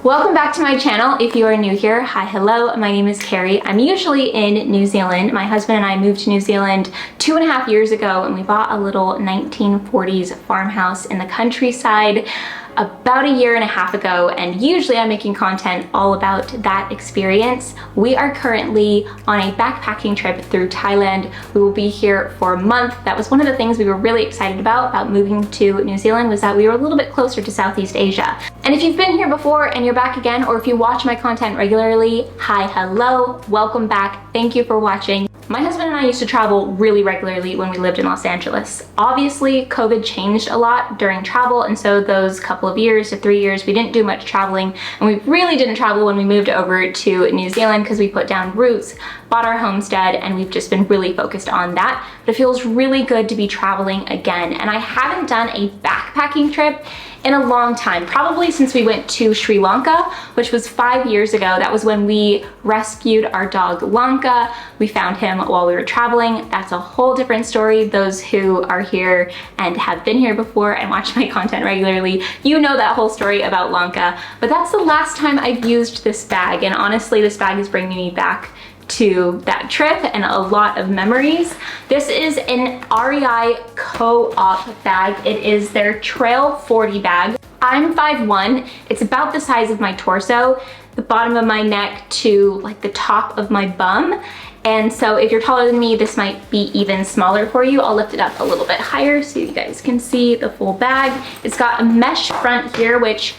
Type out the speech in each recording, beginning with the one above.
Welcome back to my channel. If you are new here, hi, hello, my name is Carrie. I'm usually in New Zealand. My husband and I moved to New Zealand 2.5 years ago, and we bought a little 1940s farmhouse in the countryside about 1.5 years ago, and usually I'm making content all about that experience. We are currently on a backpacking trip through Thailand. We will be here for a month. That was one of the things we were really excited about moving to New Zealand, was that we were a little bit closer to Southeast Asia. And if you've been here before and you're back again, or if you watch my content regularly, hi, hello, welcome back. Thank you for watching. My husband and I used to travel really regularly when we lived in Los Angeles. Obviously, COVID changed a lot during travel, and so those couple of years to 3 years, we didn't do much traveling, and we really didn't travel when we moved over to New Zealand because we put down roots, bought our homestead, and we've just been really focused on that. But it feels really good to be traveling again, and I haven't done a backpacking trip in a long time, probably since we went to Sri Lanka, which was 5 years ago. That was when we rescued our dog Lanka. We found him while we were traveling. That's a whole different story. Those who are here and have been here before and watch my content regularly, you know that whole story about Lanka. But that's the last time I've used this bag, and honestly, this bag is bringing me back to that trip and a lot of memories. This is an REI Co-op bag. It is their Trail 40 bag. I'm 5'1". It's about the size of my torso, the bottom of my neck to like the top of my bum. And so if you're taller than me, this might be even smaller for you. I'll lift it up a little bit higher so you guys can see the full bag. It's got a mesh front here, which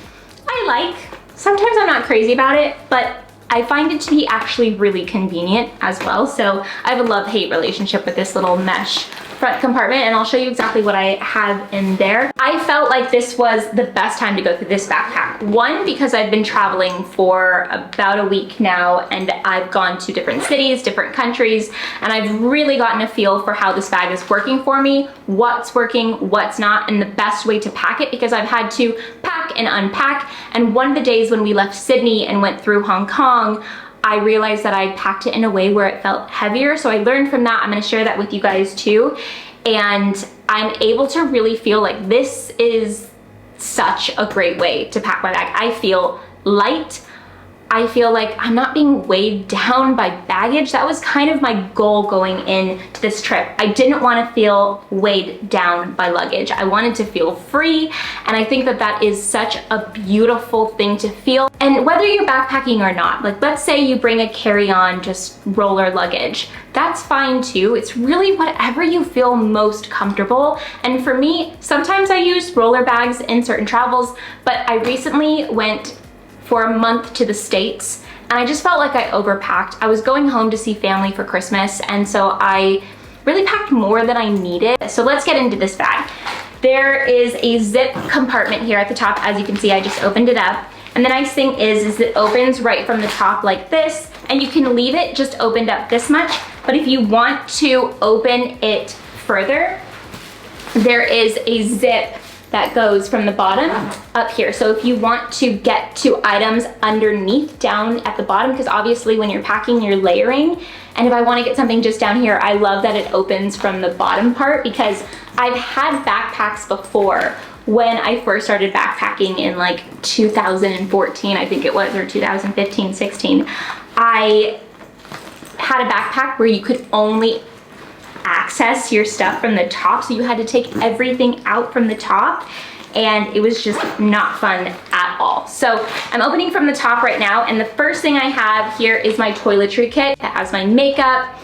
I like. Sometimes I'm not crazy about it, but I find it to be actually really convenient as well. So I have a love-hate relationship with this little mesh front compartment, and I'll show you exactly what I have in there. I felt like this was the best time to go through this backpack. One, because I've been traveling for about a week now, and I've gone to different cities, different countries, and I've really gotten a feel for how this bag is working for me, what's working, what's not, and the best way to pack it, because I've had to pack and unpack. And one of the days when we left Sydney and went through Hong Kong, I realized that I packed it in a way where it felt heavier. So I learned from that. I'm gonna share that with you guys too. And I'm able to really feel like this is such a great way to pack my bag. I feel light. I feel like I'm not being weighed down by baggage. That was kind of my goal going into this trip. I didn't want to feel weighed down by luggage. I wanted to feel free, and I think that that is such a beautiful thing to feel. And whether you're backpacking or not, like let's say you bring a carry-on, just roller luggage, that's fine too. It's really whatever you feel most comfortable. And for me, sometimes I use roller bags in certain travels, but I recently went for a month to the States, and I just felt like I overpacked. I was going home to see family for Christmas, and so I really packed more than I needed. So let's get into this bag. There is a zip compartment here at the top. As you can see, I just opened it up. And the nice thing is it opens right from the top like this, and you can leave it just opened up this much. But if you want to open it further, there is a zip that goes from the bottom up here. So if you want to get to items underneath down at the bottom, because obviously when you're packing, you're layering. And if I want to get something just down here, I love that it opens from the bottom part, because I've had backpacks before. When I first started backpacking in like 2014, I think it was, or 2015, 16, I had a backpack where you could only access your stuff from the top, so you had to take everything out from the top, and it was just not fun at all. So I'm opening from the top right now, and the first thing I have here is my toiletry kit that has my makeup.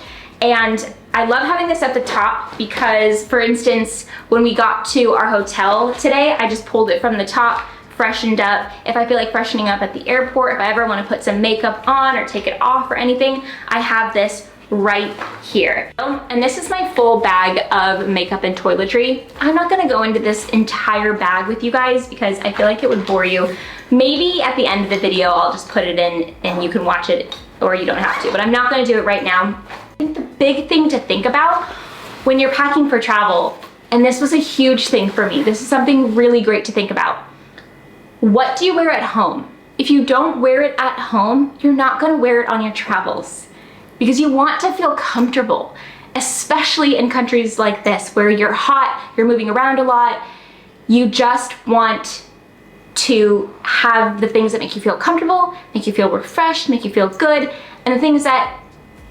And I love having this at the top because, for instance, when we got to our hotel today, I just pulled it from the top, freshened up. If I feel like freshening up at the airport, if I ever want to put some makeup on or take it off or anything, I have this right here. And this is my full bag of makeup and toiletry. I'm not gonna go into this entire bag with you guys because I feel like it would bore you. Maybe at the end of the video, I'll just put it in and you can watch it, or you don't have to, but I'm not gonna do it right now. I think the big thing to think about when you're packing for travel, and this was a huge thing for me, this is something really great to think about. What do you wear at home? If you don't wear it at home, you're not gonna wear it on your travels, because you want to feel comfortable, especially in countries like this where you're hot, you're moving around a lot. You just want to have the things that make you feel comfortable, make you feel refreshed, make you feel good, and the things that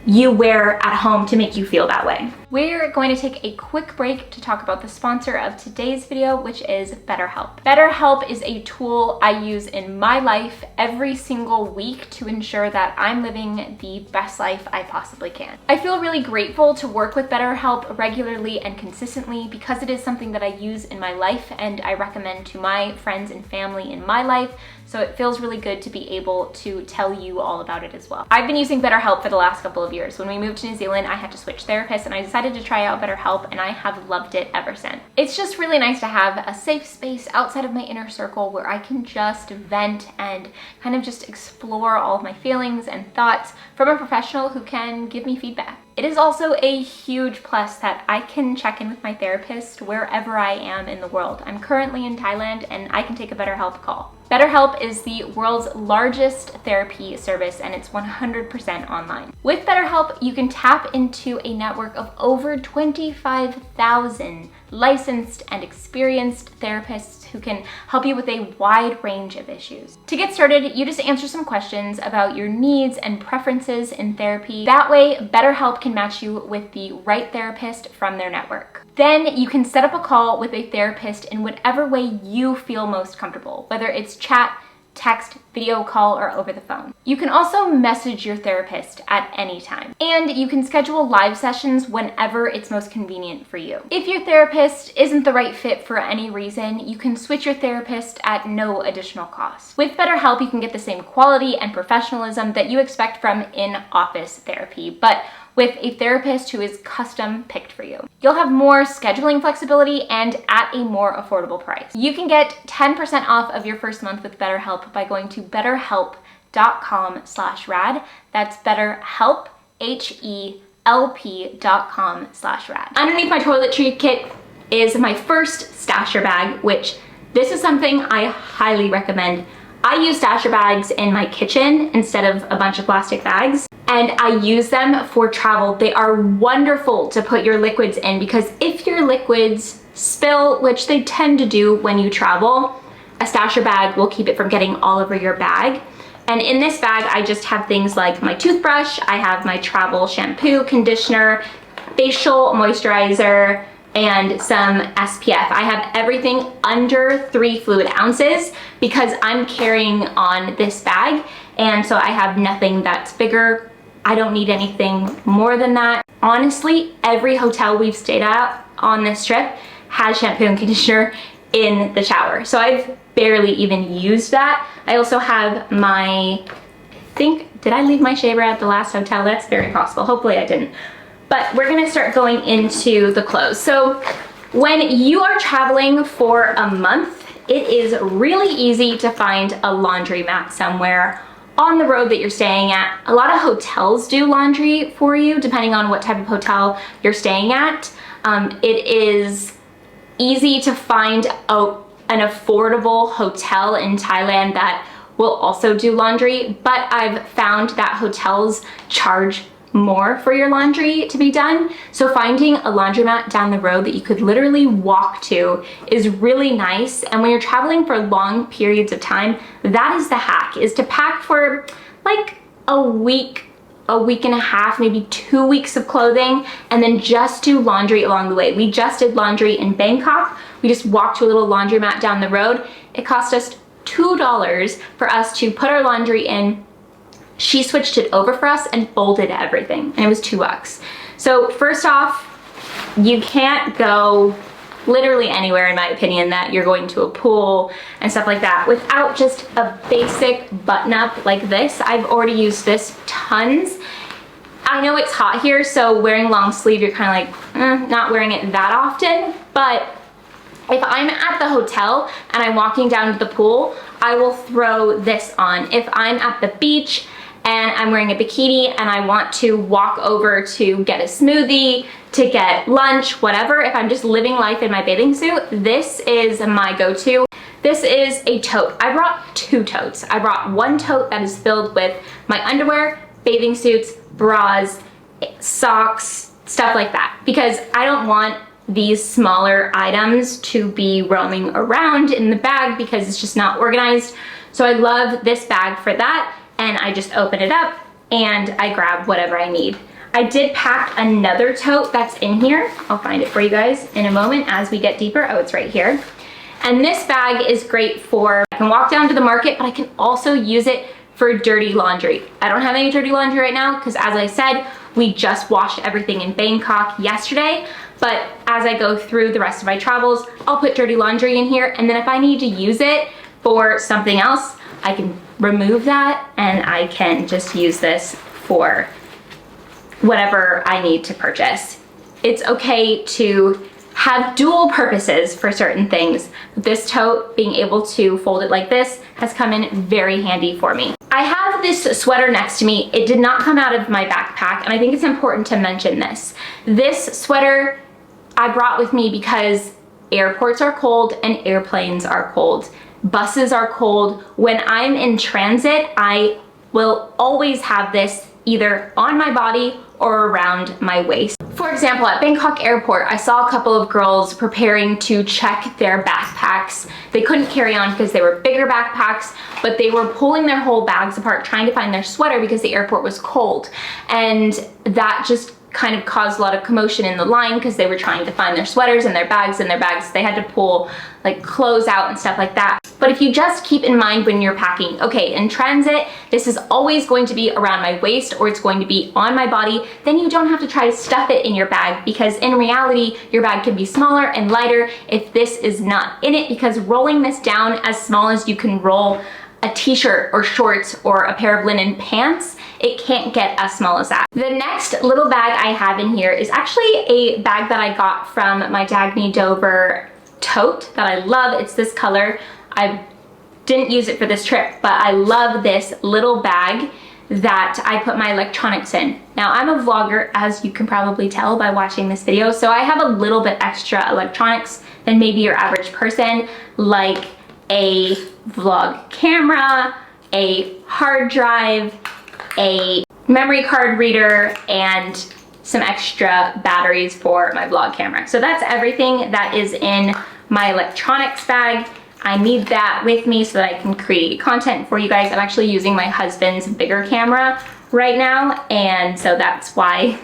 you wear at home to make you feel that way. We're going to take a quick break to talk about the sponsor of today's video, which is BetterHelp. BetterHelp is a tool I use in my life every single week to ensure that I'm living the best life I possibly can. I feel really grateful to work with BetterHelp regularly and consistently because it is something that I use in my life and I recommend to my friends and family in my life. So it feels really good to be able to tell you all about it as well. I've been using BetterHelp for the last couple of years. When we moved to New Zealand, I had to switch therapists and I decided to try out BetterHelp and I have loved it ever since. It's just really nice to have a safe space outside of my inner circle where I can just vent and kind of just explore all of my feelings and thoughts from a professional who can give me feedback. It is also a huge plus that I can check in with my therapist wherever I am in the world. I'm currently in Thailand and I can take a BetterHelp call. BetterHelp is the world's largest therapy service and it's 100% online. With BetterHelp, you can tap into a network of over 25,000 licensed and experienced therapists who can help you with a wide range of issues. To get started, you just answer some questions about your needs and preferences in therapy. That way, BetterHelp can match you with the right therapist from their network. Then you can set up a call with a therapist in whatever way you feel most comfortable, whether it's chat, text, video call, or over the phone. You can also message your therapist at any time. And you can schedule live sessions whenever it's most convenient for you. If your therapist isn't the right fit for any reason, you can switch your therapist at no additional cost. With BetterHelp, you can get the same quality and professionalism that you expect from in-office therapy, but with a therapist who is custom picked for you. You'll have more scheduling flexibility and at a more affordable price. You can get 10% off of your first month with BetterHelp by going to betterhelp.com/rad. That's BetterHelp, HELP.com/rad. Underneath my toiletry kit is my first stasher bag, which this is something I highly recommend. I use stasher bags in my kitchen instead of a bunch of plastic bags. And I use them for travel. They are wonderful to put your liquids in because if your liquids spill, which they tend to do when you travel, a stasher bag will keep it from getting all over your bag. And in this bag, I just have things like my toothbrush, I have my travel shampoo, conditioner, facial moisturizer, and some SPF. I have everything under 3 fluid ounces because I'm carrying on this bag. And so I have nothing that's bigger. I don't need anything more than that. Honestly, every hotel we've stayed at on this trip has shampoo and conditioner in the shower. So I've barely even used that. I also have my, did I leave my shaver at the last hotel? That's very possible. Hopefully I didn't. But we're gonna start going into the clothes. So when you are traveling for a month, it is really easy to find a laundromat somewhere on the road that you're staying at. A lot of hotels do laundry for you, depending on what type of hotel you're staying at. It is easy to find an affordable hotel in Thailand that will also do laundry, but I've found that hotels charge more for your laundry to be done. So finding a laundromat down the road that you could literally walk to is really nice. And when you're traveling for long periods of time, that is the hack, is to pack for like a week and a half, maybe 2 weeks of clothing, and then just do laundry along the way. We just did laundry in Bangkok. We just walked to a little laundromat down the road. It cost us $2 for us to put our laundry in. She switched it over for us and folded everything, and it was $2. So first off, you can't go literally anywhere, in my opinion, that you're going to a pool and stuff like that without just a basic button up like this. I've already used this tons. I know it's hot here, so wearing long sleeve, you're kind of like, not wearing it that often, but if I'm at the hotel and I'm walking down to the pool, I will throw this on. If I'm at the beach and I'm wearing a bikini and I want to walk over to get a smoothie, to get lunch, whatever, if I'm just living life in my bathing suit, this is my go-to. This is a tote. I brought 2 totes. I brought one tote that is filled with my underwear, bathing suits, bras, socks, stuff like that, because I don't want these smaller items to be roaming around in the bag because it's just not organized. So I love this bag for that, and I just open it up and I grab whatever I need. I did pack another tote that's in here. I'll find it for you guys in a moment as we get deeper. Oh, it's right here. And this bag is great for, I can walk down to the market, but I can also use it for dirty laundry. I don't have any dirty laundry right now because, as I said, we just washed everything in Bangkok yesterday. But as I go through the rest of my travels, I'll put dirty laundry in here, and then if I need to use it for something else, I can remove that and I can just use this for whatever I need to purchase. It's okay to have dual purposes for certain things. This tote, being able to fold it like this, has come in very handy for me. I have this sweater next to me. It did not come out of my backpack, and I think it's important to mention this. This sweater I brought with me because airports are cold and airplanes are cold. Buses are cold. When I'm in transit, I will always have this either on my body or around my waist. For example, at Bangkok airport, I saw a couple of girls preparing to check their backpacks. They couldn't carry on because they were bigger backpacks, but they were pulling their whole bags apart trying to find their sweater because the airport was cold. And that just kind of caused a lot of commotion in the line because they were trying to find their sweaters and their bags. They had to pull like clothes out and stuff like that. But if you just keep in mind when you're packing, okay, in transit, this is always going to be around my waist or it's going to be on my body, then you don't have to try to stuff it in your bag, because in reality, your bag can be smaller and lighter if this is not in it, because rolling this down as small as you can roll a t-shirt or shorts or a pair of linen pants, it can't get as small as that. The next little bag I have in here is actually a bag that I got from my Dagny Dover tote that I love. It's this color. I didn't use it for this trip, but I love this little bag that I put my electronics in. Now, I'm a vlogger, as you can probably tell by watching this video, so I have a little bit extra electronics than maybe your average person, like a vlog camera, a hard drive, a memory card reader, and some extra batteries for my vlog camera. So that's everything that is in my electronics bag. I need that with me so that I can create content for you guys. I'm actually using my husband's bigger camera right now, and so that's why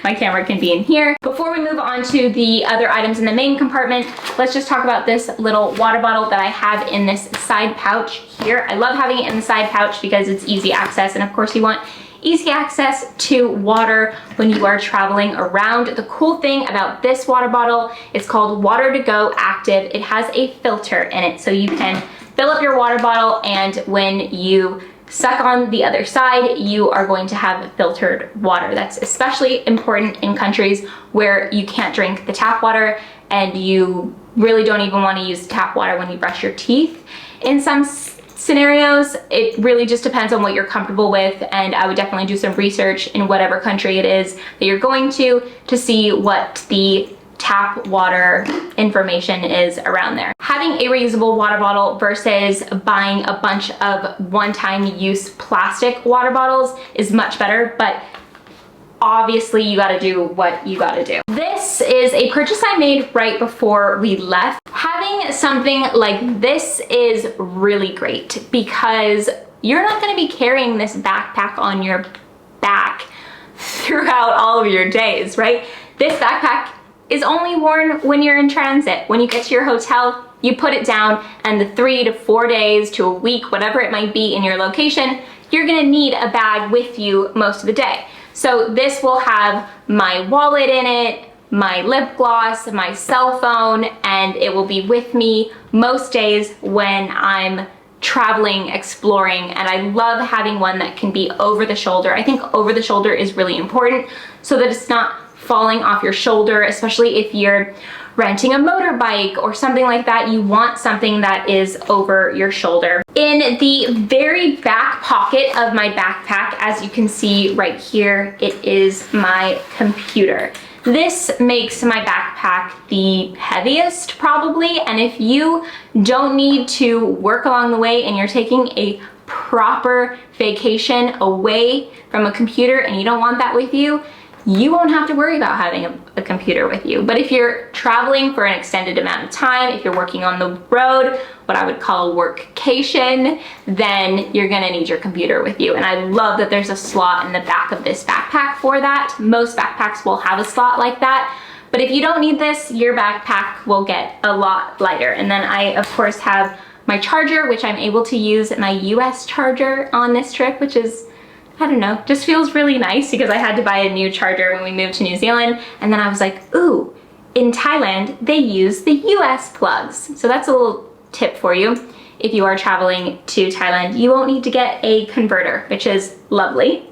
my camera can be in here. Before we move on to the other items in the main compartment, let's just talk about this little water bottle that I have in this side pouch here. I love having it in the side pouch because it's easy access, and of course you want easy access to water when you are traveling around. The cool thing about this water bottle, it's called Water to Go Active. It has a filter in it, so you can fill up your water bottle, and when you suck on the other side, you are going to have filtered water. That's especially important in countries where you can't drink the tap water and you really don't even want to use tap water when you brush your teeth. In some scenarios, it really just depends on what you're comfortable with, and I would definitely do some research in whatever country it is that you're going to see what the tap water information is around there. Having a reusable water bottle versus buying a bunch of one-time use plastic water bottles is much better, but obviously you gotta do what you gotta do. This is a purchase I made right before we left. Having something like this is really great because you're not gonna be carrying this backpack on your back throughout all of your days, right? This backpack is only worn when you're in transit. When you get to your hotel, you put it down, and the 3 to 4 days to a week, whatever it might be in your location, you're gonna need a bag with you most of the day. So this will have my wallet in it, my lip gloss, my cell phone, and it will be with me most days when I'm traveling, exploring, and I love having one that can be over the shoulder. I think over the shoulder is really important so that it's not falling off your shoulder, especially if you're renting a motorbike or something like that. You want something that is over your shoulder. In the very back pocket of my backpack, as you can see right here, it is my computer. This makes my backpack the heaviest probably, and if you don't need to work along the way and you're taking a proper vacation away from a computer and you don't want that with you, you won't have to worry about having a computer with you. But if you're traveling for an extended amount of time, if you're working on the road, what I would call a workcation, then you're gonna need your computer with you. And I love that there's a slot in the back of this backpack for that. Most backpacks will have a slot like that. But if you don't need this, your backpack will get a lot lighter. And then I, of course, have my charger, which I'm able to use my US charger on this trip, which is, I don't know, just feels really nice because I had to buy a new charger when we moved to New Zealand. And then I was like, ooh, in Thailand, they use the US plugs. So that's a little tip for you. If you are traveling to Thailand, you won't need to get a converter, which is lovely.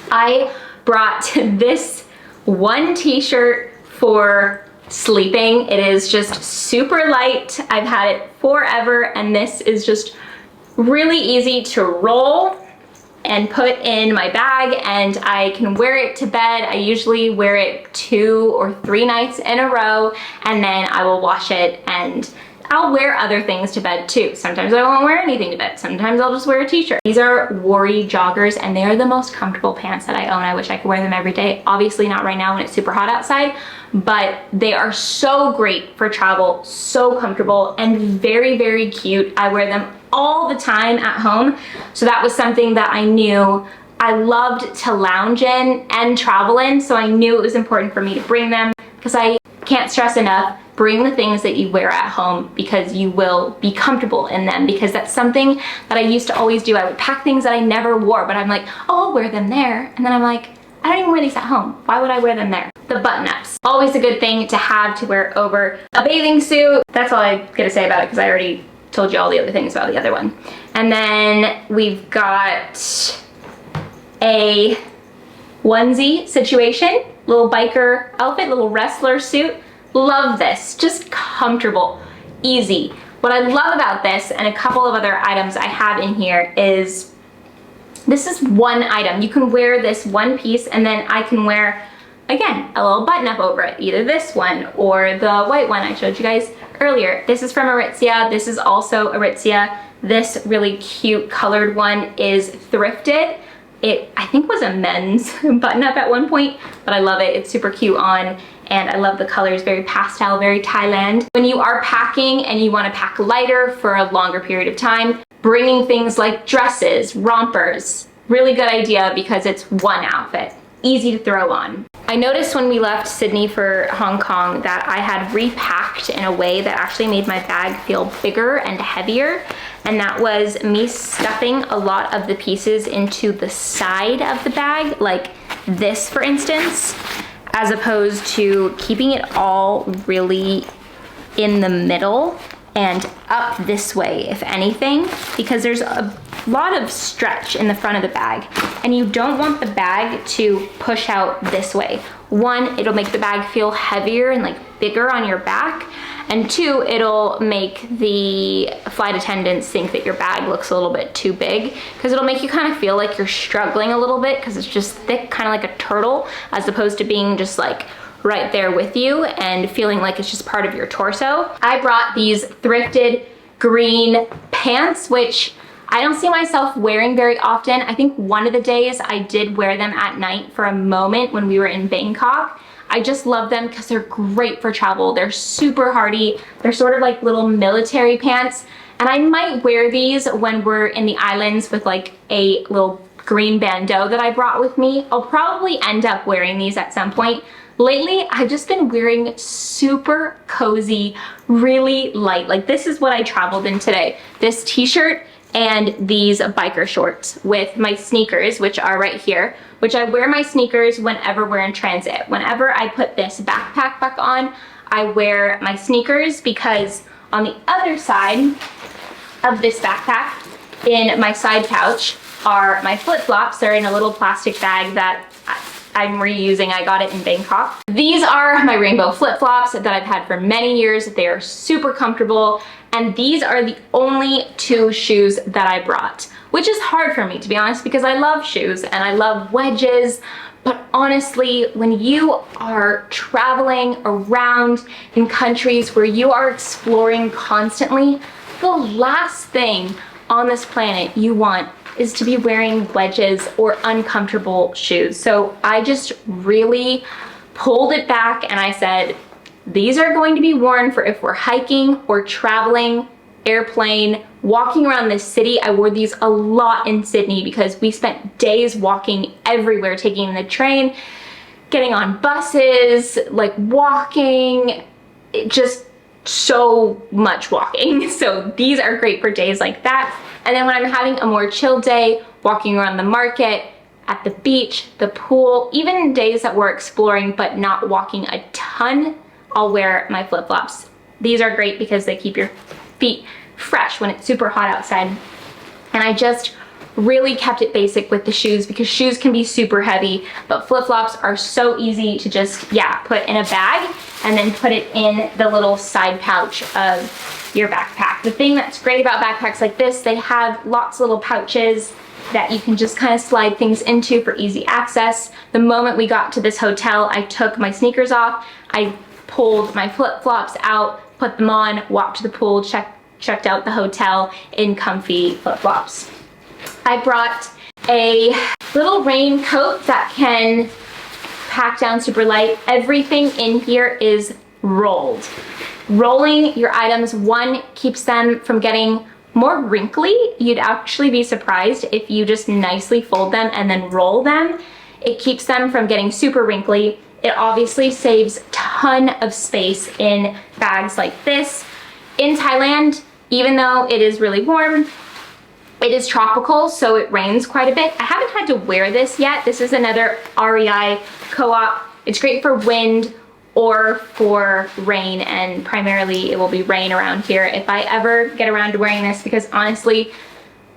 I brought this one t-shirt for sleeping. It is just super light. I've had it forever, and this is just really easy to roll and put in my bag, and I can wear it to bed. I usually wear it 2 or 3 nights in a row, and then I will wash it, and I'll wear other things to bed too. Sometimes I won't wear anything to bed. Sometimes I'll just wear a t-shirt. These are Worry joggers, and they are the most comfortable pants that I own. I wish I could wear them every day. Obviously not right now when it's super hot outside, but they are so great for travel, so comfortable, and very, very cute. I wear them all the time at home. So that was something that I knew I loved to lounge in and travel in. So I knew it was important for me to bring them, because I can't stress enough, bring the things that you wear at home because you will be comfortable in them, because that's something that I used to always do. I would pack things that I never wore, but I'm like, oh, I'll wear them there. And then I'm like, I don't even wear these at home. Why would I wear them there? The button-ups. Always a good thing to have to wear over a bathing suit. That's all I gotta say about it, because I already told you all the other things about the other one. And then we've got a onesie situation, little biker outfit, little wrestler suit. Love this, just comfortable, easy. What I love about this, and a couple of other items I have in here, is this is one item. You can wear this one piece, and then I can wear, again, a little button up over it, either this one or the white one I showed you guys earlier. This is from Aritzia. This is also Aritzia. This really cute colored one is thrifted. It, I think, was a men's button up at one point, but I love it. It's super cute on, and I love the colors, very pastel, very Thailand. When you are packing and you want to pack lighter for a longer period of time, bringing things like dresses, rompers, really good idea because it's one outfit, easy to throw on. I noticed when we left Sydney for Hong Kong that I had repacked in a way that actually made my bag feel bigger and heavier, and that was me stuffing a lot of the pieces into the side of the bag, like this for instance, as opposed to keeping it all really in the middle and up this way, if anything, because there's a lot of stretch in the front of the bag, and you don't want the bag to push out this way. One, it'll make the bag feel heavier and like bigger on your back, and two, it'll make the flight attendants think that your bag looks a little bit too big, because it'll make you kind of feel like you're struggling a little bit because it's just thick, kind of like a turtle, as opposed to being just like right there with you and feeling like it's just part of your torso. I brought these thrifted green pants, which I don't see myself wearing very often. I think one of the days I did wear them at night for a moment when we were in Bangkok. I just love them because they're great for travel. They're super hardy. They're sort of like little military pants. And I might wear these when we're in the islands with like a little green bandeau that I brought with me. I'll probably end up wearing these at some point. Lately, I've just been wearing super cozy, really light. Like this is what I traveled in today. This t-shirt and these biker shorts with my sneakers, which are right here, which I wear my sneakers whenever we're in transit. Whenever I put this backpack back on, I wear my sneakers, because on the other side of this backpack, in my side pouch, are my flip-flops. They're in a little plastic bag that I'm reusing. I got it in Bangkok. These are my rainbow flip-flops that I've had for many years. They are super comfortable, and these are the only 2 shoes that I brought, which is hard for me, to be honest, because I love shoes and I love wedges. But honestly, when you are traveling around in countries where you are exploring constantly, the last thing on this planet you want is to be wearing wedges or uncomfortable shoes. So I just really pulled it back and I said, these are going to be worn for if we're hiking or traveling, airplane, walking around the city. I wore these a lot in Sydney because we spent days walking everywhere, taking the train, getting on buses, like walking, just so much walking. So these are great for days like that. And then when I'm having a more chill day, walking around the market, at the beach, the pool, even days that we're exploring but not walking a ton, I'll wear my flip-flops. These are great because they keep your feet fresh when it's super hot outside. And I just really kept it basic with the shoes because shoes can be super heavy, but flip-flops are so easy to just, yeah, put in a bag and then put it in the little side pouch of your backpack. The thing that's great about backpacks like this, they have lots of little pouches that you can just kind of slide things into for easy access. The moment we got to this hotel, I took my sneakers off, I pulled my flip-flops out, put them on, walked to the pool, checked out the hotel in comfy flip-flops. I brought a little raincoat that can pack down super light. Everything in here is rolled. Rolling your items, one, keeps them from getting more wrinkly. You'd actually be surprised if you just nicely fold them and then roll them. It keeps them from getting super wrinkly. It obviously saves a ton of space in bags like this. In Thailand, even though it is really warm, it is tropical, so it rains quite a bit. I haven't had to wear this yet. This is another REI co-op. It's great for wind or for rain, and primarily it will be rain around here if I ever get around to wearing this, because honestly,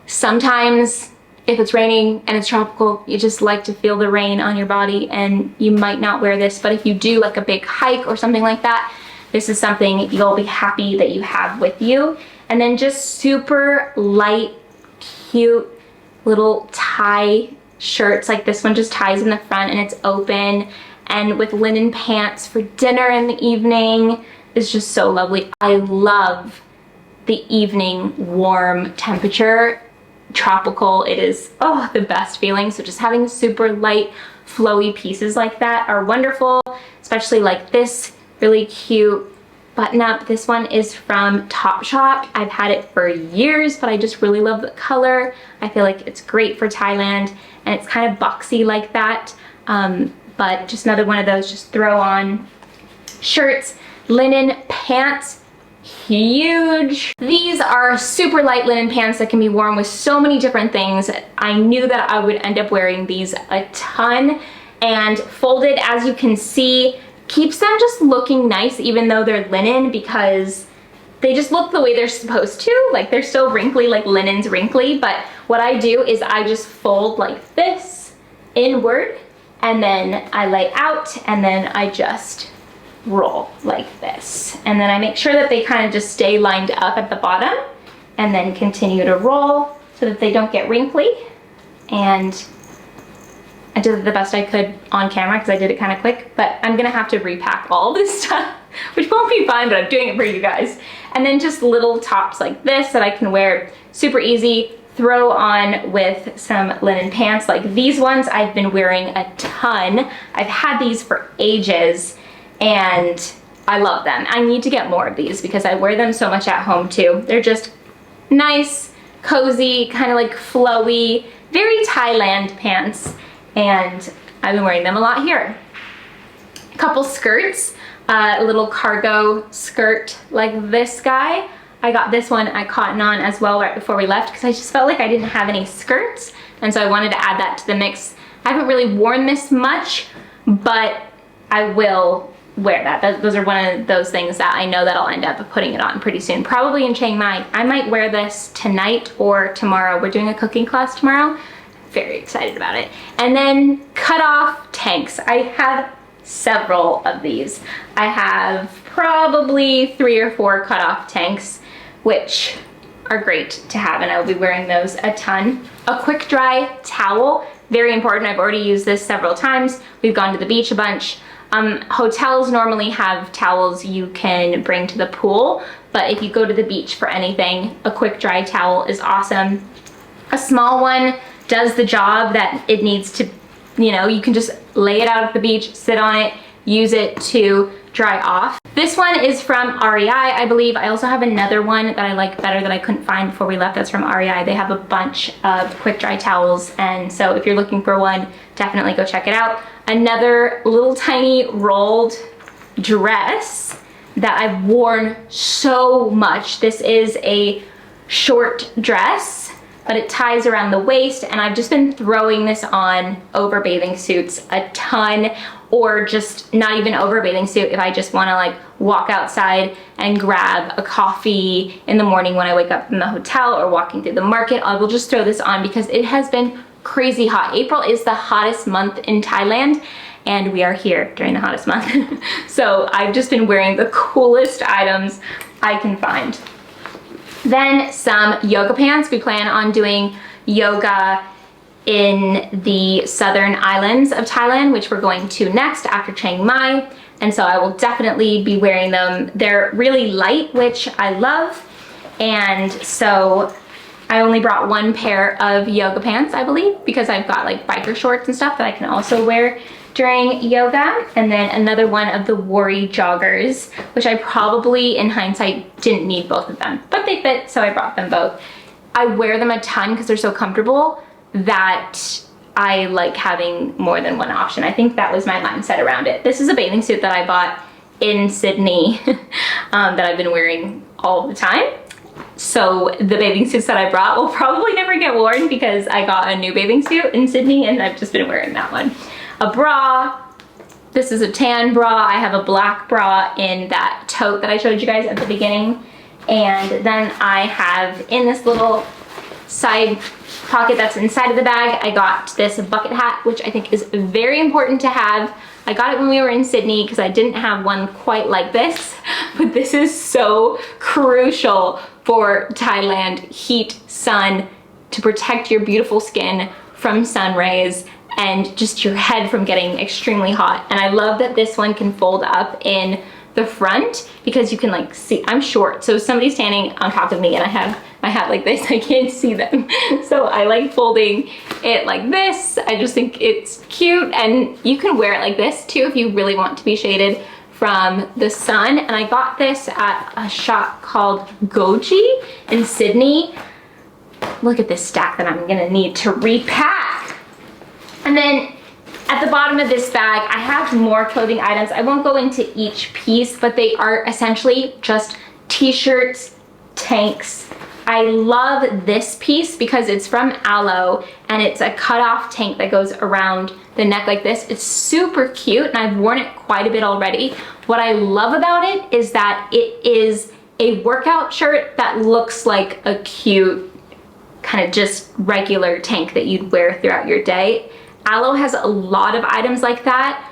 sometimes if it's raining and it's tropical, you just like to feel the rain on your body and you might not wear this, but if you do like a big hike or something like that, this is something you'll be happy that you have with you. And then just super light, cute little tie shirts. Like this one just ties in the front and it's open, and with linen pants for dinner in the evening is just so lovely. I love the evening warm temperature. Tropical, it is, oh, the best feeling. So just having super light, flowy pieces like that are wonderful, especially like this really cute button up. This one is from Topshop. I've had it for years, but I just really love the color. I feel like it's great for Thailand, and it's kind of boxy like that. But just another one of those just throw on shirts. Linen pants, huge. These are super light linen pants that can be worn with so many different things. I knew that I would end up wearing these a ton, and folded, as you can see, keeps them just looking nice even though they're linen, because they just look the way they're supposed to. Like they're still wrinkly, like linen's wrinkly, but what I do is I just fold like this inward, and then I lay out, and then I just roll like this. And then I make sure that they kind of just stay lined up at the bottom, and then continue to roll so that they don't get wrinkly. And I did the best I could on camera because I did it kind of quick, but I'm gonna have to repack all of this stuff, which won't be fun, but I'm doing it for you guys. And then just little tops like this that I can wear super easy, throw on with some linen pants. Like these ones I've been wearing a ton. I've had these for ages and I love them. I need to get more of these because I wear them so much at home too. They're just nice, cozy, kind of like flowy, very Thailand pants, and I've been wearing them a lot here. A couple skirts, a little cargo skirt like this guy. I got this one at Cotton On as well right before we left because I just felt like I didn't have any skirts, and so I wanted to add that to the mix. I haven't really worn this much, but I will wear that. Those are one of those things that I know that I'll end up putting it on pretty soon, probably in Chiang Mai. I might wear this tonight or tomorrow. We're doing a cooking class tomorrow. Very excited about it. And then cut off tanks. I have several of these. I have probably 3 or 4 cut off tanks, which are great to have, and I'll be wearing those a ton. A quick dry towel, very important. I've already used this several times. We've gone to the beach a bunch. Hotels normally have towels you can bring to the pool, but if you go to the beach for anything, a quick dry towel is awesome. A small one does the job that it needs to, you know, you can just lay it out at the beach, sit on it, use it to dry off. This one is from REI, I believe. I also have another one that I like better that I couldn't find before we left. That's from REI. They have a bunch of quick dry towels, and so if you're looking for one, definitely go check it out. Another little tiny rolled dress that I've worn so much. This is a short dress, but it ties around the waist, and I've just been throwing this on over bathing suits a ton, or just not even over a bathing suit if I just wanna like walk outside and grab a coffee in the morning when I wake up from the hotel or walking through the market. I will just throw this on because it has been crazy hot. April is the hottest month in Thailand, and we are here during the hottest month. So I've just been wearing the coolest items I can find. Then some yoga pants. We plan on doing yoga in the southern islands of Thailand, which we're going to next after Chiang Mai. And so I will definitely be wearing them. They're really light, which I love. And so I only brought one pair of yoga pants, I believe, because I've got like biker shorts and stuff that I can also wear during yoga. And then another one of the Worry joggers, which I probably in hindsight didn't need both of them, but they fit, so I brought them both. I wear them a ton because they're so comfortable that I like having more than one option. I think that was my mindset around it. This is a bathing suit that I bought in Sydney that I've been wearing all the time. So the bathing suits that I brought will probably never get worn because I got a new bathing suit in Sydney and I've just been wearing that one. A bra. This is a tan bra. I have a black bra in that tote that I showed you guys at the beginning. And then I have in this little side pocket that's inside of the bag, I got this bucket hat, which I think is very important to have. I got it when we were in Sydney because I didn't have one quite like this, but this is so crucial for Thailand. Heat, sun, to protect your beautiful skin from sun rays and just your head from getting extremely hot. And I love that this one can fold up in the front because you can like see, I'm short, so somebody's standing on top of me and I have my hat like this, I can't see them. So I like folding it like this. I just think it's cute, and you can wear it like this too if you really want to be shaded from the sun. And I got this at a shop called Goji in Sydney. Look at this stack that I'm gonna need to repack. And then at the bottom of this bag, I have more clothing items. I won't go into each piece, but they are essentially just t-shirts, tanks. I love this piece because it's from Aloe and it's a cutoff tank that goes around the neck like this. It's super cute and I've worn it quite a bit already. What I love about it is that it is a workout shirt that looks like a cute kind of just regular tank that you'd wear throughout your day. Aloe has a lot of items like that,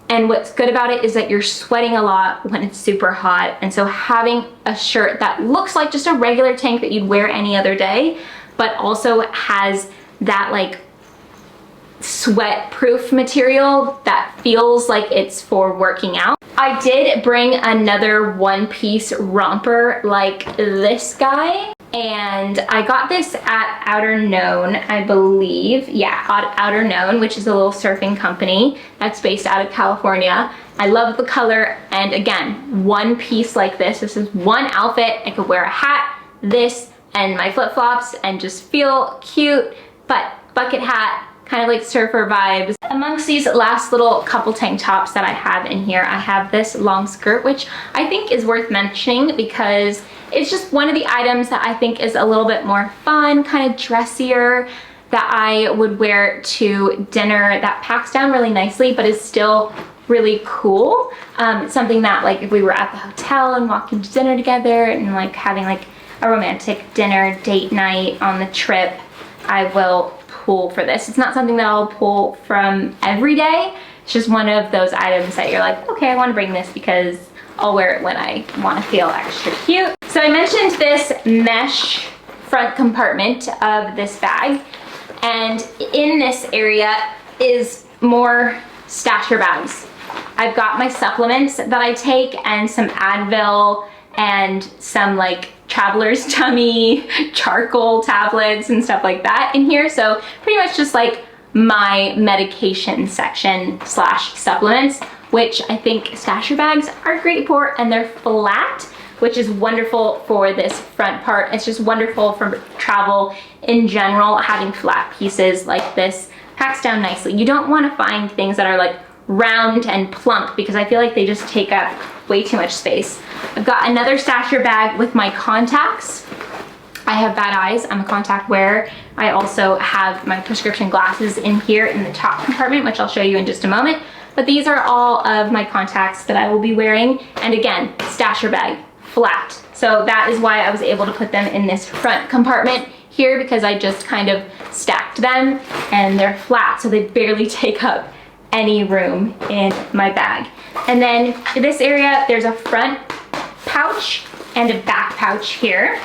and what's good about it is that you're sweating a lot when it's super hot, and so having a shirt that looks like just a regular tank that you'd wear any other day, but also has that like sweat proof material that feels like it's for working out. I did bring another one-piece romper like this guy, and I got this at Outer Known, I believe. Yeah, at Outer Known, which is a little surfing company that's based out of California. I love the color, and again, one piece like this. This is one outfit. I could wear a hat, this, and my flip-flops and just feel cute, but bucket hat, kind of like surfer vibes. Amongst these last little couple tank tops that I have in here, I have this long skirt, which I think is worth mentioning because it's just one of the items that I think is a little bit more fun, kind of dressier, that I would wear to dinner, that packs down really nicely but is still really cool. Something that like if we were at the hotel and walking to dinner together and like having like a romantic dinner date night on the trip, I will pull for this. It's not something that I'll pull from every day. It's just one of those items that you're like, okay, I want to bring this because I'll wear it when I want to feel extra cute. So I mentioned this mesh front compartment of this bag, and in this area is more stasher bags. I've got my supplements that I take and some Advil and some like traveler's tummy, charcoal tablets and stuff like that in here. So pretty much just like my medication section slash supplements, which I think stasher bags are great for, and they're flat, which is wonderful for this front part. It's just wonderful for travel in general. Having flat pieces like this packs down nicely. You don't want to find things that are like round and plump because I feel like they just take up way too much space. I've got another stasher bag with my contacts. I have bad eyes, I'm a contact wearer. I also have my prescription glasses in here in the top compartment, which I'll show you in just a moment. But these are all of my contacts that I will be wearing. And again, stasher bag, flat. So that is why I was able to put them in this front compartment here, because I just kind of stacked them and they're flat, so they barely take up any room in my bag. And then in this area, there's a front pouch and a back pouch here.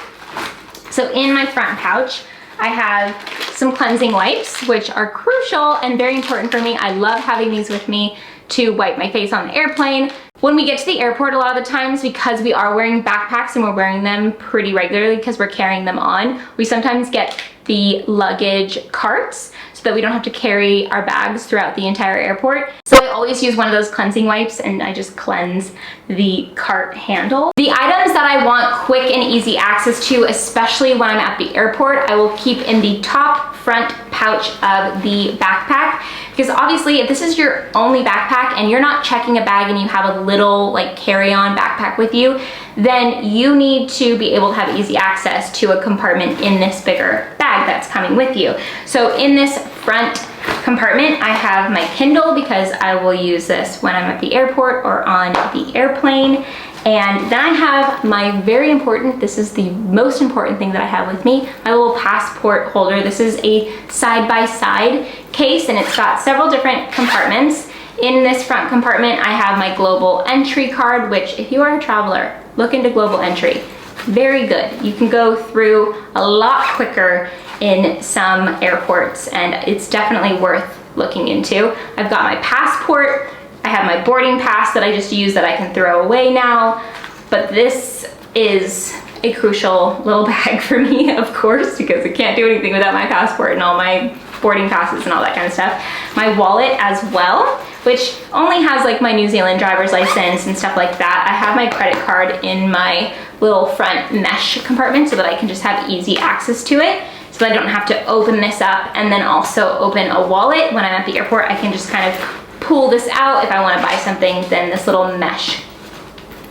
So in my front pouch, I have some cleansing wipes, which are crucial and very important for me. I love having these with me to wipe my face on the airplane. When we get to the airport, a lot of the times, because we are wearing backpacks and we're wearing them pretty regularly because we're carrying them on, we sometimes get the luggage carts so that we don't have to carry our bags throughout the entire airport. So I always use one of those cleansing wipes and I just cleanse the cart handle. The items that I want quick and easy access to, especially when I'm at the airport, I will keep in the top front pouch of the backpack, because obviously if this is your only backpack and you're not checking a bag and you have a little like carry-on backpack with you, then you need to be able to have easy access to a compartment in this bigger bag that's coming with you. So in this front compartment, I have my Kindle because I will use this when I'm at the airport or on the airplane. And then I have my very important, this is the most important thing that I have with me, my little passport holder. This is a side-by-side case and it's got several different compartments. In this front compartment, I have my global entry card, which if you are a traveler, look into global entry. Very good. You can go through a lot quicker in some airports and it's definitely worth looking into. I've got my passport. I have my boarding pass that I just use that I can throw away now, but this is a crucial little bag for me, of course, because I can't do anything without my passport and all my boarding passes and all that kind of stuff. My wallet as well, which only has like my New Zealand driver's license and stuff like that. I have my credit card in my little front mesh compartment so that I can just have easy access to it, so that I don't have to open this up and then also open a wallet. When I'm at the airport, I can just kind of pull this out. If I want to buy something, then this little mesh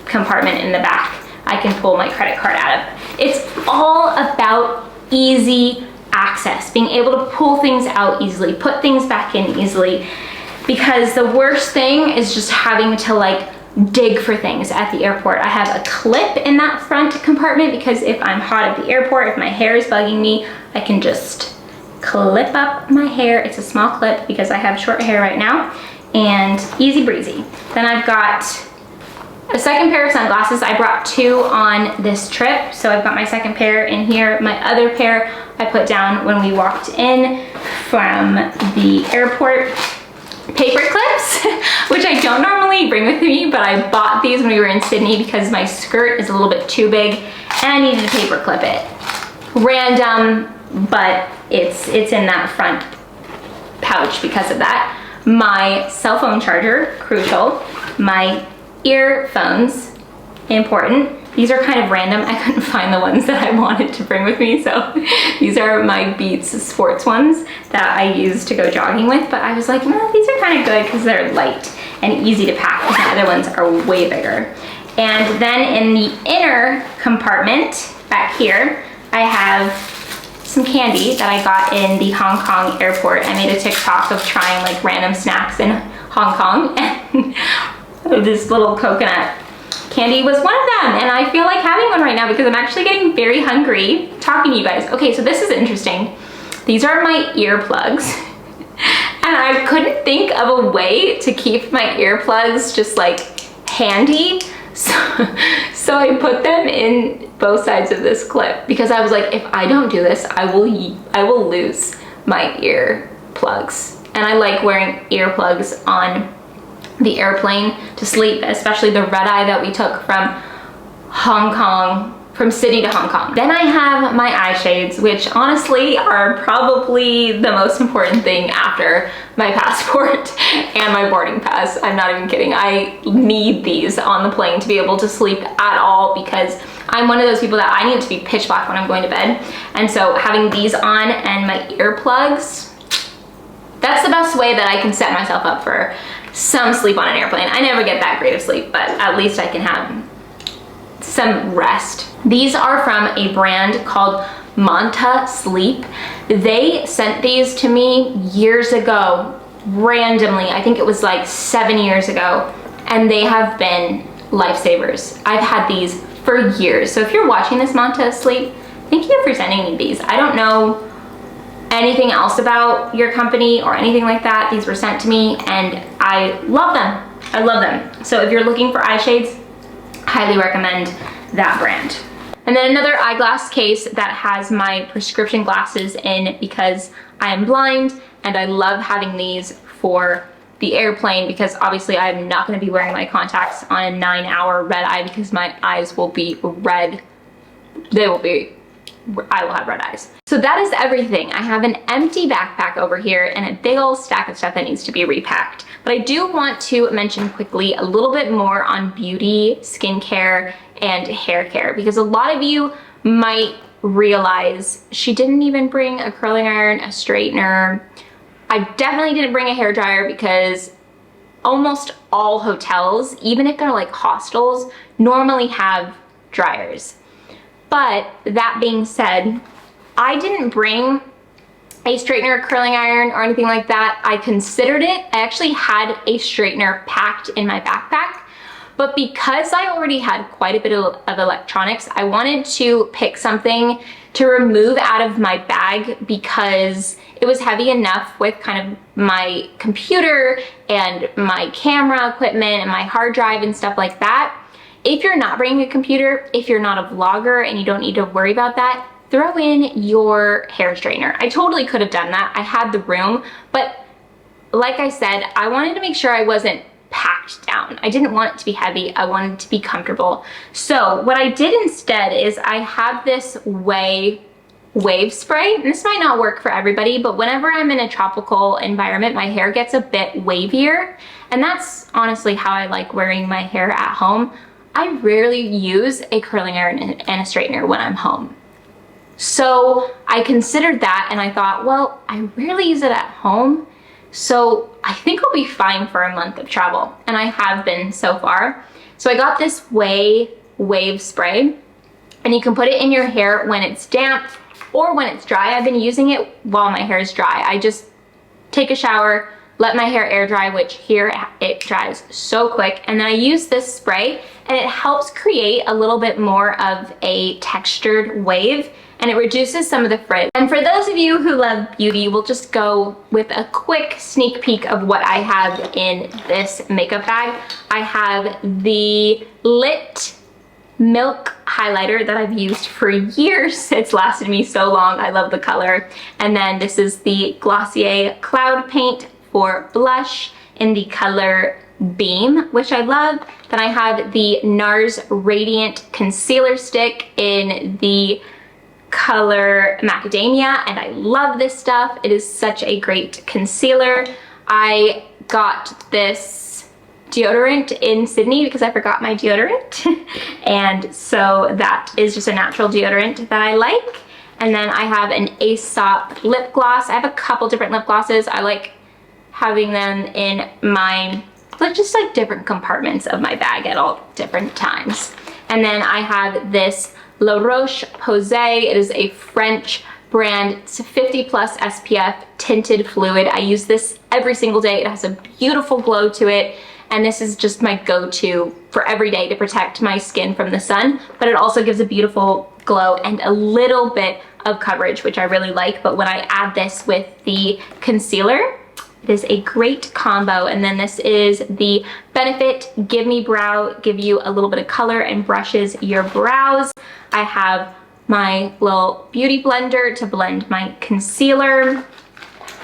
compartment in the back, I can pull my credit card out of. It's all about easy access, being able to pull things out easily, put things back in easily, because the worst thing is just having to like dig for things at the airport. I have a clip in that front compartment because if I'm hot at the airport, if my hair is bugging me, I can just clip up my hair. It's a small clip because I have short hair right now, and easy breezy. Then I've got a second pair of sunglasses. I brought two on this trip, so I've got my second pair in here. My other pair I put down when we walked in from the airport. Paper clips, which I don't normally bring with me, but I bought these when we were in Sydney because my skirt is a little bit too big and I needed to paper clip it. Random, but it's in that front pouch because of that. My cell phone charger, crucial. My earphones, important. These are kind of random. I couldn't find the ones that I wanted to bring with me, so these are my Beats sports ones that I use to go jogging with, but I was like, no, these are kind of good because they're light and easy to pack, because my other ones are way bigger. And then in the inner compartment back here, I have some candy that I got in the Hong Kong airport. I made a TikTok of trying like random snacks in Hong Kong, and this little coconut candy was one of them, and I feel like having one right now because I'm actually getting very hungry talking to you guys. Okay, so this is interesting. These are my earplugs, and I couldn't think of a way to keep my earplugs just like handy, so I put them in both sides of this clip because I was like, if I don't do this, I will lose my earplugs. And I like wearing earplugs on the airplane to sleep, especially the red eye that we took from Hong Kong, from Sydney to Hong Kong. Then I have my eye shades, which honestly are probably the most important thing after my passport and my boarding pass. I'm not even kidding. I need these on the plane to be able to sleep at all, because I'm one of those people that I need it to be pitch black when I'm going to bed. And so having these on and my earplugs, that's the best way that I can set myself up for some sleep on an airplane. I never get that great of sleep, but at least I can have some rest. These are from a brand called Manta Sleep. They sent these to me years ago, randomly. I think it was like 7 years ago, and they have been lifesavers. I've had these for years. So if you're watching this, Manta Sleep, thank you for sending me these. I don't know anything else about your company or anything like that. These were sent to me and I love them. I love them. So if you're looking for eye shades, highly recommend that brand. And then another eyeglass case that has my prescription glasses in, because I am blind and I love having these for the airplane, because obviously I'm not going to be wearing my contacts on a 9-hour red eye, because my eyes will be red. I will have red eyes. So that is everything. I have an empty backpack over here and a big old stack of stuff that needs to be repacked. But I do want to mention quickly a little bit more on beauty, skincare, and hair care, because a lot of you might realize she didn't even bring a curling iron, a straightener. I definitely didn't bring a hair dryer, because almost all hotels, even if they're like hostels, normally have dryers. But that being said, I didn't bring a straightener, curling iron, or anything like that. I considered it. I actually had a straightener packed in my backpack, but because I already had quite a bit of electronics, I wanted to pick something to remove out of my bag, because it was heavy enough with kind of my computer and my camera equipment and my hard drive and stuff like that. If you're not bringing a computer, if you're not a vlogger and you don't need to worry about that, throw in your hair straightener. I totally could have done that. I had the room, but like I said, I wanted to make sure I wasn't packed down. I didn't want it to be heavy. I wanted it to be comfortable. So what I did instead is I have this wave spray. And this might not work for everybody, but whenever I'm in a tropical environment, my hair gets a bit wavier. And that's honestly how I like wearing my hair at home. I rarely use a curling iron and a straightener when I'm home. So I considered that and I thought, well, I rarely use it at home, so I think I'll be fine for a month of travel. And I have been so far. So I got this wave spray, and you can put it in your hair when it's damp or when it's dry. I've been using it while my hair is dry. I just take a shower, let my hair air dry, which here it dries so quick, and then I use this spray and it helps create a little bit more of a textured wave, and it reduces some of the frizz. And for those of you who love beauty, we'll just go with a quick sneak peek of what I have in this makeup bag. I have the Lit Milk highlighter that I've used for years. It's lasted me so long. I love the color. And then this is the Glossier Cloud Paint for blush in the color Beam, which I love. Then I have the NARS Radiant Concealer Stick in the color Macadamia, and I love this stuff. It is such a great concealer. I got this deodorant in Sydney because I forgot my deodorant. And so that is just a natural deodorant that I like. And then I have an Aesop lip gloss. I have a couple different lip glosses. I like having them in my, just like different compartments of my bag at all different times. And then I have this La Roche-Posay. It is a French brand. It's a 50+ SPF tinted fluid. I use this every single day. It has a beautiful glow to it. And this is just my go-to for every day to protect my skin from the sun. But it also gives a beautiful glow and a little bit of coverage, which I really like. But when I add this with the concealer, it is a great combo. And then this is the Benefit Give Me Brow, give you a little bit of color and brushes your brows. I have my little beauty blender to blend my concealer,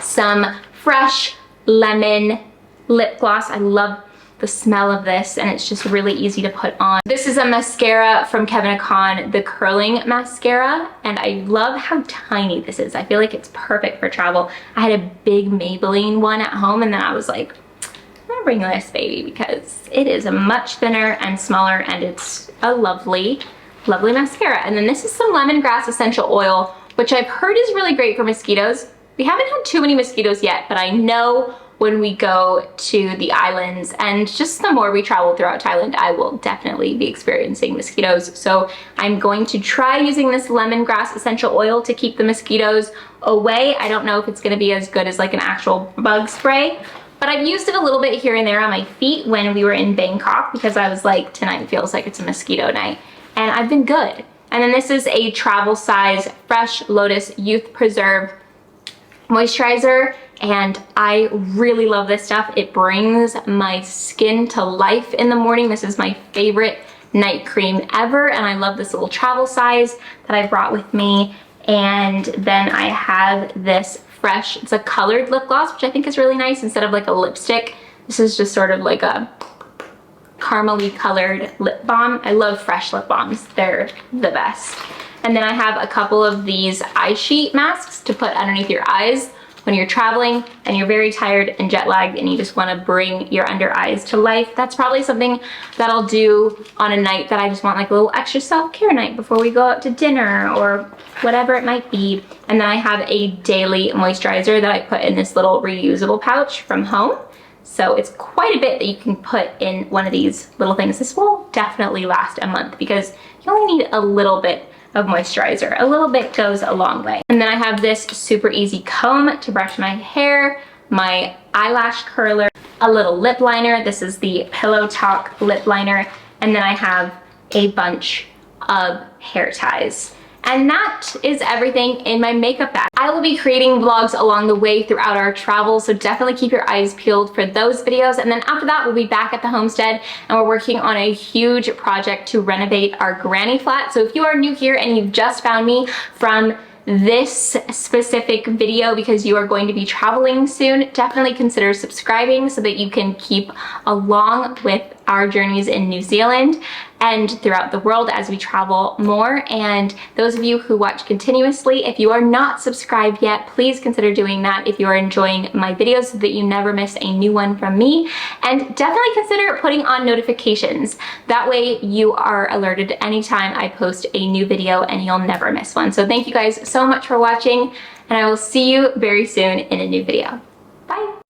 some fresh lemon lip gloss. I love the smell of this, and it's just really easy to put on. This is a mascara from Kevyn Aucoin, the curling mascara, and I love how tiny this is. I feel like it's perfect for travel. I had a big Maybelline one at home, and then I was like, I'm gonna bring this baby because it is much thinner and smaller, and it's a lovely, lovely mascara. And then this is some lemongrass essential oil, which I've heard is really great for mosquitoes. We haven't had too many mosquitoes yet, but I know when we go to the islands and just the more we travel throughout Thailand, I will definitely be experiencing mosquitoes. So I'm going to try using this lemongrass essential oil to keep the mosquitoes away. I don't know if it's gonna be as good as like an actual bug spray, but I've used it a little bit here and there on my feet when we were in Bangkok because I was like, tonight feels like it's a mosquito night, and I've been good. And then this is a travel size Fresh Lotus Youth Preserve moisturizer, and I really love this stuff. It brings my skin to life in the morning. This is my favorite night cream ever, and I love this little travel size that I brought with me. And then I have this Fresh, it's a colored lip gloss, which I think is really nice instead of like a lipstick. This is just sort of like a caramely colored lip balm. I love Fresh lip balms, they're the best. And then I have a couple of these eye sheet masks to put underneath your eyes when you're traveling and you're very tired and jet lagged and you just want to bring your under eyes to life. That's probably something that I'll do on a night that I just want like a little extra self-care night before we go out to dinner or whatever it might be. And then I have a daily moisturizer that I put in this little reusable pouch from home. So it's quite a bit that you can put in one of these little things. This will definitely last a month because you only need a little bit of moisturizer. A little bit goes a long way. And then I have this super easy comb to brush my hair, my eyelash curler, a little lip liner. This is the Pillow Talk lip liner. And then I have a bunch of hair ties. And that is everything in my makeup bag. I will be creating vlogs along the way throughout our travel, so definitely keep your eyes peeled for those videos. And then after that, we'll be back at the homestead and we're working on a huge project to renovate our granny flat. So if you are new here and you've just found me from this specific video because you are going to be traveling soon, definitely consider subscribing so that you can keep along with our journeys in New Zealand and throughout the world as we travel more. And those of you who watch continuously, if you are not subscribed yet, please consider doing that if you are enjoying my videos so that you never miss a new one from me. And definitely consider putting on notifications. That way you are alerted anytime I post a new video and you'll never miss one. So thank you guys so much for watching, and I will see you very soon in a new video. Bye.